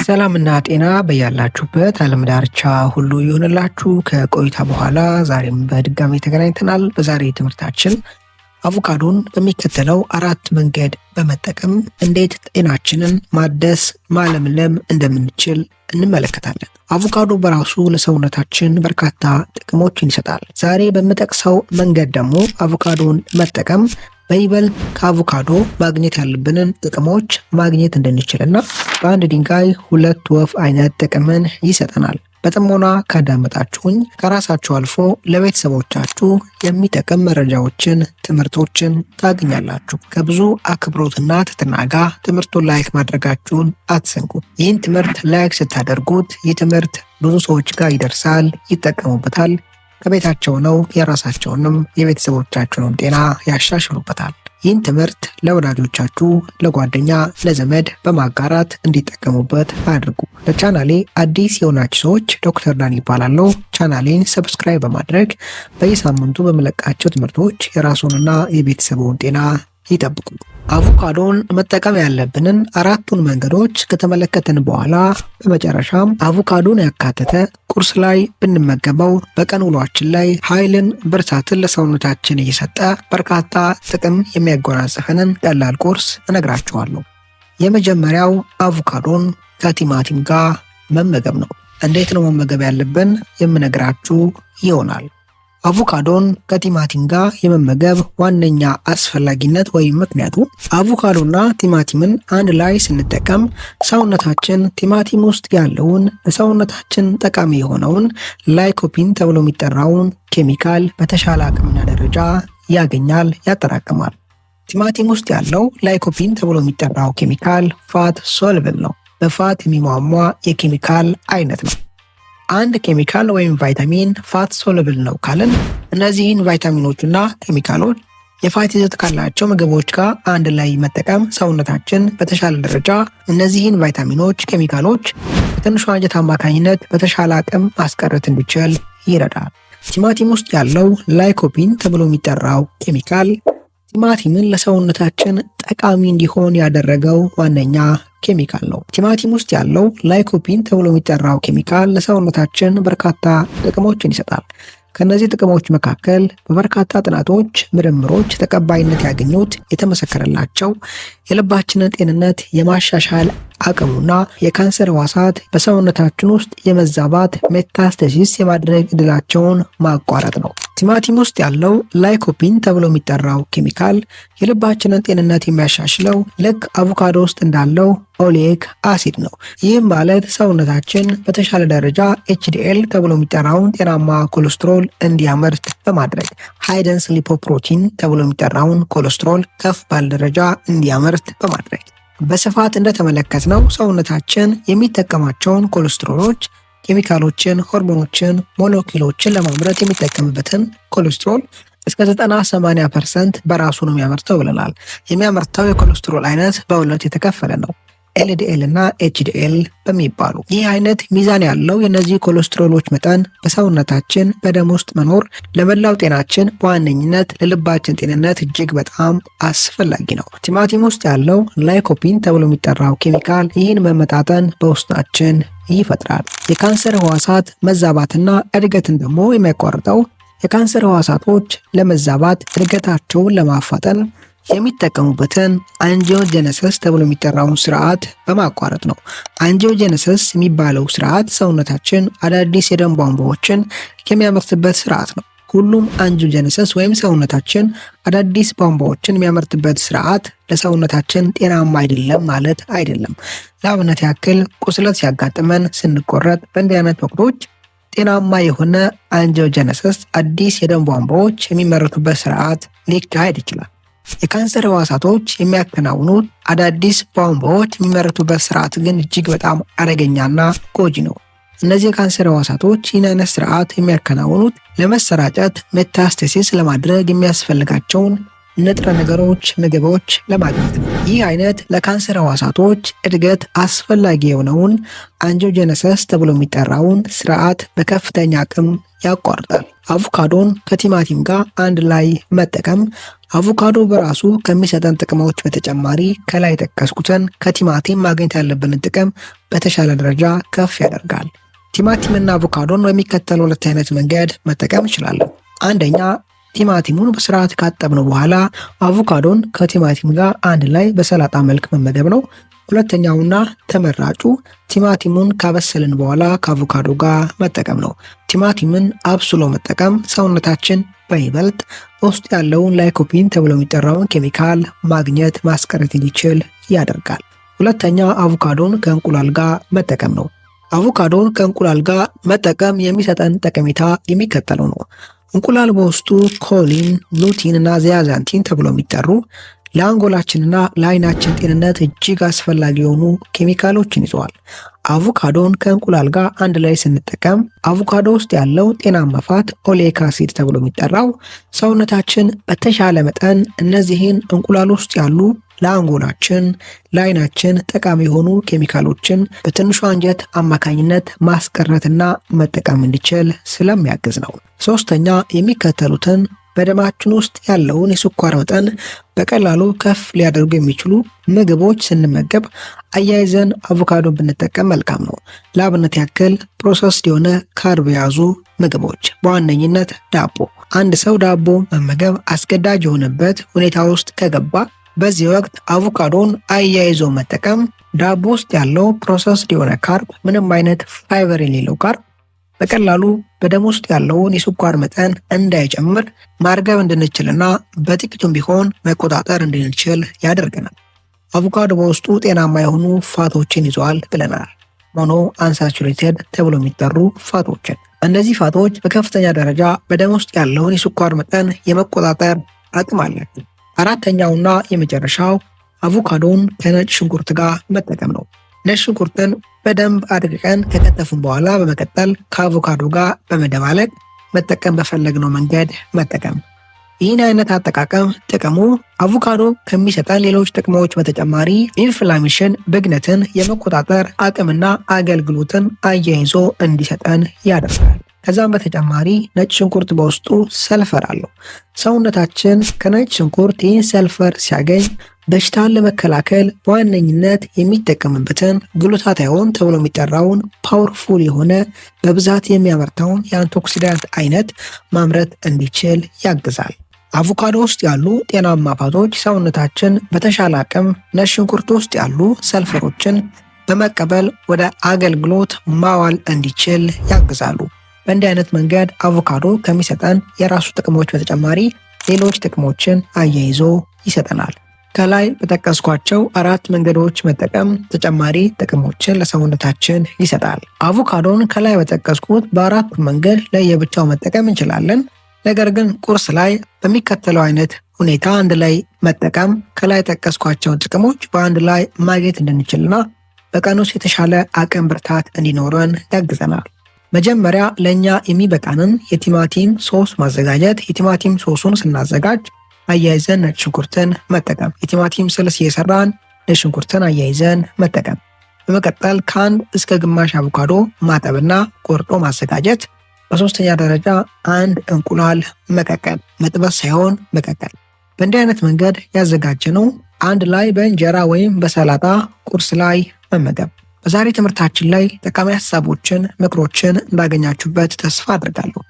ሰላምና ጤና በያላችሁበት ዓለም ዳርቻ ሁሉ ይሁንላችሁ። ከቆይታ በኋላ ዛሬም በድጋሚ ተገናኝተናል። በዛሬ ትምህርታችን አቮካዶን በሚከተለው 4 መንገድ በመጠቀም እንዴት ጤናችንን ማደስ ማለምለም እንደምንችል እንመለከታለን። አቮካዶ በራሱ ለሰውነታችን በርካታ ጥቅሞችን ይሰጣል። ዛሬ በምጠቅሰው መንገድ ደግሞ አቮካዶን መጠቀም በይበልጥ ከአቮካዶ ማግኘት ያለብንን ጥቅሞች ማግኘት እንድንችልና በአንድ ድንጋይ 2 ወፍ አይነት ጥቅምን ይሰጠናል። በጥሞና ካዳመጣችሁኝ ከራሳችሁ አልፎ ለቤተሰቦቻችሁ የሚጠቅም መረጃዎችን፣ ትምህርቶችን ታገኛላችሁ። ከብዙ አክብሮትና ትህትና ጋር ትምህርቱን ላይክ ማድረጋችሁን አትዘንጉ። ይህን ትምህርት ላይክ ስታደርጉት ይህ ትምህርት ብዙ ሰዎች ጋር ይደርሳል፣ ይጠቀሙበታል። ከቤታቸው ነው የራሳቸውንም የቤተሰቦቻቸውንም ጤና ያሻሽሉበታል። ይህን ትምህርት ለወዳጆቻችሁ፣ ለጓደኛ፣ ለዘመድ በማጋራት እንዲጠቀሙበት አድርጉ። ለቻናሌ አዲስ የሆናችሁ ሰዎች ዶክተር ዳን ይባላለሁ። ቻናሌን ሰብስክራይብ በማድረግ በየሳምንቱ በመለቃቸው ትምህርቶች የራሱንና የቤተሰቡን ጤና ይጠብቁ። አቮካዶን መጠቀም ያለብንን 4ቱን መንገዶች ከተመለከትን በኋላ በመጨረሻም አቮካዶን ያካተተ ቁርስ ላይ ብንመገበው በቀን ውሏችን ላይ ኃይልን፣ ብርታትን ለሰውነታችን እየሰጠ በርካታ ጥቅም የሚያጎናጽፈንን ቀላል ቁርስ እነግራችኋለሁ። የመጀመሪያው አቮካዶን ከቲማቲም ጋር መመገብ ነው። እንዴት ነው መመገብ ያለብን የምነግራችሁ ይሆናል። አቮካዶን ከቲማቲም ጋር የመመገብ ዋነኛ አስፈላጊነት ወይም ምክንያቱ አቮካዶና ቲማቲምን አንድ ላይ ስንጠቀም ሰውነታችን ቲማቲም ውስጥ ያለውን ለሰውነታችን ጠቃሚ የሆነውን ላይኮፒን ተብሎ የሚጠራውን ኬሚካል በተሻለ አቅምና ደረጃ ያገኛል፣ ያጠራቅማል። ቲማቲም ውስጥ ያለው ላይኮፒን ተብሎ የሚጠራው ኬሚካል ፋት ሶልብል ነው። በፋት የሚሟሟ የኬሚካል አይነት ነው። አንድ ኬሚካል ወይም ቫይታሚን ፋት ሶሉብል ነው ካልን እነዚህን ቫይታሚኖችና ኬሚካሎች የፋት ይዘት ካላቸው ምግቦች ጋር አንድ ላይ መጠቀም ሰውነታችን በተሻለ ደረጃ እነዚህን ቫይታሚኖች፣ ኬሚካሎች በትንሹ አንጀት አማካኝነት በተሻለ አቅም ማስቀረት እንዲችል ይረዳል። ቲማቲም ውስጥ ያለው ላይኮፒን ተብሎ የሚጠራው ኬሚካል ቲማቲምን ለሰውነታችን ጠቃሚ እንዲሆን ያደረገው ዋነኛ ኬሚካል ነው። ቲማቲም ውስጥ ያለው ላይኮፒን ተብሎ የሚጠራው ኬሚካል ለሰውነታችን በርካታ ጥቅሞችን ይሰጣል። ከነዚህ ጥቅሞች መካከል በበርካታ ጥናቶች፣ ምርምሮች ተቀባይነት ያገኙት የተመሰከረላቸው የልባችንን ጤንነት የማሻሻል አቅሙና የካንሰር ህዋሳት በሰውነታችን ውስጥ የመዛባት ሜታስታሲስ የማድረግ እድላቸውን ማቋረጥ ነው። ቲማቲም ውስጥ ያለው ላይኮፒን ተብሎ የሚጠራው ኬሚካል የልባችንን ጤንነት የሚያሻሽለው ልክ አቮካዶ ውስጥ እንዳለው ኦሊክ አሲድ ነው። ይህም ማለት ሰውነታችን በተሻለ ደረጃ ኤችዲኤል ተብሎ የሚጠራውን ጤናማ ኮሌስትሮል እንዲያመርት በማድረግ ሃይደንስ ሊፖፕሮቲን ተብሎ የሚጠራውን ኮሌስትሮል ከፍ ባለ ደረጃ እንዲያመርት በማድረግ በስፋት እንደተመለከትነው ሰውነታችን የሚጠቀማቸውን ኮሌስትሮሎች፣ ኬሚካሎችን፣ ሆርሞኖችን፣ ሞለኪውሎችን ለማምረት የሚጠቀምበትን ኮሌስትሮል እስከ 90-80% በራሱ ነው የሚያመርተው ብለናል። የሚያመርተው የኮሌስትሮል አይነት በሁለት የተከፈለ ነው፣ ኤልዲኤል እና ኤችዲኤል በሚባሉ። ይህ አይነት ሚዛን ያለው የነዚህ ኮሌስትሮሎች መጠን በሰውነታችን በደም ውስጥ መኖር ለመላው ጤናችን በዋነኝነት ለልባችን ጤንነት እጅግ በጣም አስፈላጊ ነው። ቲማቲም ውስጥ ያለው ላይኮፒን ተብሎ የሚጠራው ኬሚካል ይህን መመጣጠን በውስጣችን ይፈጥራል። የካንሰር ህዋሳት መዛባትና እድገትን ደግሞ የሚያቋርጠው የካንሰር ህዋሳቶች ለመዛባት እድገታቸውን ለማፋጠን የሚጠቀሙበትን አንጂኦጀነሲስ ተብሎ የሚጠራውን ስርዓት በማቋረጥ ነው። አንጂኦጀነሲስ የሚባለው ስርዓት ሰውነታችን አዳዲስ የደም ቧንቧዎችን የሚያመርትበት ስርዓት ነው። ሁሉም አንጂኦጀነሲስ ወይም ሰውነታችን አዳዲስ ቧንቧዎችን የሚያመርትበት ስርዓት ለሰውነታችን ጤናማ አይደለም ማለት አይደለም። ለአብነት ያክል ቁስለት ሲያጋጥመን፣ ስንቆረጥ፣ በእንዲህ አይነት ወቅቶች ጤናማ የሆነ አንጂኦጀነሲስ አዲስ የደም ቧንቧዎች የሚመረቱበት ስርዓት ሊካሄድ ይችላል። የካንሰር ህዋሳቶች የሚያከናውኑት አዳዲስ ቧንቧዎች የሚመረቱበት ስርዓት ግን እጅግ በጣም አደገኛና ጎጂ ነው። እነዚህ የካንሰር ህዋሳቶች ይህን አይነት ስርዓት የሚያከናውኑት ለመሰራጨት ሜታስታሲስ ለማድረግ የሚያስፈልጋቸውን ንጥረ ነገሮች ምግቦች ለማግኘት ነው። ይህ አይነት ለካንሰር ህዋሳቶች እድገት አስፈላጊ የሆነውን አንጂኦጀነሲስ ተብሎ የሚጠራውን ስርዓት በከፍተኛ አቅም ያቋርጣል። አቮካዶን ከቲማቲም ጋር አንድ ላይ መጠቀም አቮካዶ በራሱ ከሚሰጠን ጥቅሞች በተጨማሪ ከላይ የጠቀስኩትን ከቲማቲም ማግኘት ያለብንን ጥቅም በተሻለ ደረጃ ከፍ ያደርጋል። ቲማቲምና አቮካዶን በሚከተለው ሁለት አይነት መንገድ መጠቀም እንችላለን። አንደኛ ቲማቲሙን በስርዓት ካጠብነው በኋላ አቮካዶን ከቲማቲም ጋር አንድ ላይ በሰላጣ መልክ መመገብ ነው። ሁለተኛውና ተመራጩ ቲማቲሙን ካበሰልን በኋላ ከአቮካዶ ጋር መጠቀም ነው። ቲማቲምን አብስሎ መጠቀም ሰውነታችን በይበልጥ ውስጥ ያለውን ላይኮፒን ተብሎ የሚጠራውን ኬሚካል ማግኘት ማስቀረት እንዲችል ያደርጋል። ሁለተኛ አቮካዶን ከእንቁላል ጋር መጠቀም ነው። አቮካዶን ከእንቁላል ጋር መጠቀም የሚሰጠን ጠቀሜታ የሚከተለው ነው። እንቁላል በውስጡ ኮሊን፣ ሉቲን እና ዚያዛንቲን ተብሎ የሚጠሩ ለአንጎላችንና ለአይናችን ጤንነት እጅግ አስፈላጊ የሆኑ ኬሚካሎችን ይዘዋል። አቮካዶን ከእንቁላል ጋር አንድ ላይ ስንጠቀም አቮካዶ ውስጥ ያለው ጤናማ ፋት ኦሌይክ አሲድ ተብሎ የሚጠራው ሰውነታችን በተሻለ መጠን እነዚህን እንቁላል ውስጥ ያሉ ለአንጎላችን ለአይናችን ጠቃሚ የሆኑ ኬሚካሎችን በትንሹ አንጀት አማካኝነት ማስቀረትና መጠቀም እንዲችል ስለሚያግዝ ነው። ሶስተኛ የሚከተሉትን በደማችን ውስጥ ያለውን የስኳር መጠን በቀላሉ ከፍ ሊያደርጉ የሚችሉ ምግቦች ስንመገብ አያይዘን አቮካዶን ብንጠቀም መልካም ነው። ለአብነት ያክል ፕሮሰስድ የሆነ ካርብ የያዙ ምግቦች፣ በዋነኝነት ዳቦ። አንድ ሰው ዳቦ መመገብ አስገዳጅ የሆነበት ሁኔታ ውስጥ ከገባ በዚህ ወቅት አቮካዶን አያይዞ መጠቀም ዳቦ ውስጥ ያለው ፕሮሰስድ የሆነ ካርብ ምንም አይነት ፋይበር የሌለው ካርብ በቀላሉ በደም ውስጥ ያለውን የስኳር መጠን እንዳይጨምር ማርገብ እንድንችልና በጥቂቱም ቢሆን መቆጣጠር እንድንችል ያደርገናል። አቮካዶ በውስጡ ጤናማ የሆኑ ፋቶችን ይዘዋል ብለናል። ሞኖ አንሳቹሬትድ ተብሎ የሚጠሩ ፋቶችን። እነዚህ ፋቶች በከፍተኛ ደረጃ በደም ውስጥ ያለውን የስኳር መጠን የመቆጣጠር አቅም አላቸው። አራተኛውና የመጨረሻው አቮካዶን ከነጭ ሽንኩርት ጋር መጠቀም ነው። ነጭ ሽንኩርትን በደንብ አድቅቀን ከከተፉን በኋላ በመቀጠል ከአቮካዶ ጋር በመደባለቅ መጠቀም በፈለግነው መንገድ መጠቀም። ይህን አይነት አጠቃቀም ጥቅሙ አቮካዶ ከሚሰጠን ሌሎች ጥቅሞች በተጨማሪ ኢንፍላሜሽን ብግነትን የመቆጣጠር አቅምና አገልግሎትን አያይዞ እንዲሰጠን ያደርጋል። ከዛም በተጨማሪ ነጭ ሽንኩርት በውስጡ ሰልፈር አለው። ሰውነታችን ከነጭ ሽንኩርት ይህን ሰልፈር ሲያገኝ በሽታን ለመከላከል በዋነኝነት የሚጠቀምበትን ግሉታታዮን ተብሎ የሚጠራውን ፓወርፉል የሆነ በብዛት የሚያመርተውን የአንቲኦክሲዳንት አይነት ማምረት እንዲችል ያግዛል። አቮካዶ ውስጥ ያሉ ጤናማ ፋቶች ሰውነታችን በተሻለ አቅም ነጭ ሽንኩርት ውስጥ ያሉ ሰልፈሮችን በመቀበል ወደ አገልግሎት ማዋል እንዲችል ያግዛሉ። በእንዲህ አይነት መንገድ አቮካዶ ከሚሰጠን የራሱ ጥቅሞች በተጨማሪ ሌሎች ጥቅሞችን አያይዞ ይሰጠናል። ከላይ በጠቀስኳቸው 4 መንገዶች መጠቀም ተጨማሪ ጥቅሞችን ለሰውነታችን ይሰጣል። አቮካዶን ከላይ በጠቀስኩት በ4 መንገድ ለየብቻው መጠቀም እንችላለን። ነገር ግን ቁርስ ላይ በሚከተለው አይነት ሁኔታ አንድ ላይ መጠቀም ከላይ የጠቀስኳቸውን ጥቅሞች በአንድ ላይ ማግኘት እንድንችልና በቀን ውስጥ የተሻለ አቅም ብርታት እንዲኖረን ያግዘናል። መጀመሪያ ለእኛ የሚበቃንን የቲማቲም ሶስ ማዘጋጀት። የቲማቲም ሶሱን ስናዘጋጅ አያይዘን ነጭ ሽንኩርትን መጠቀም። የቲማቲም ስልስ እየሰራን ነጭ ሽንኩርትን አያይዘን መጠቀም። በመቀጠል ከ1 እስከ ግማሽ አቮካዶ ማጠብና ቆርጦ ማዘጋጀት። በሶስተኛ ደረጃ 1 እንቁላል መቀቀል፣ መጥበስ ሳይሆን መቀቀል። በእንዲህ አይነት መንገድ ያዘጋጀነው አንድ ላይ በእንጀራ ወይም በሰላጣ ቁርስ ላይ መመገብ። በዛሬ ትምህርታችን ላይ ጠቃሚ ሀሳቦችን፣ ምክሮችን እንዳገኛችሁበት ተስፋ አድርጋለሁ።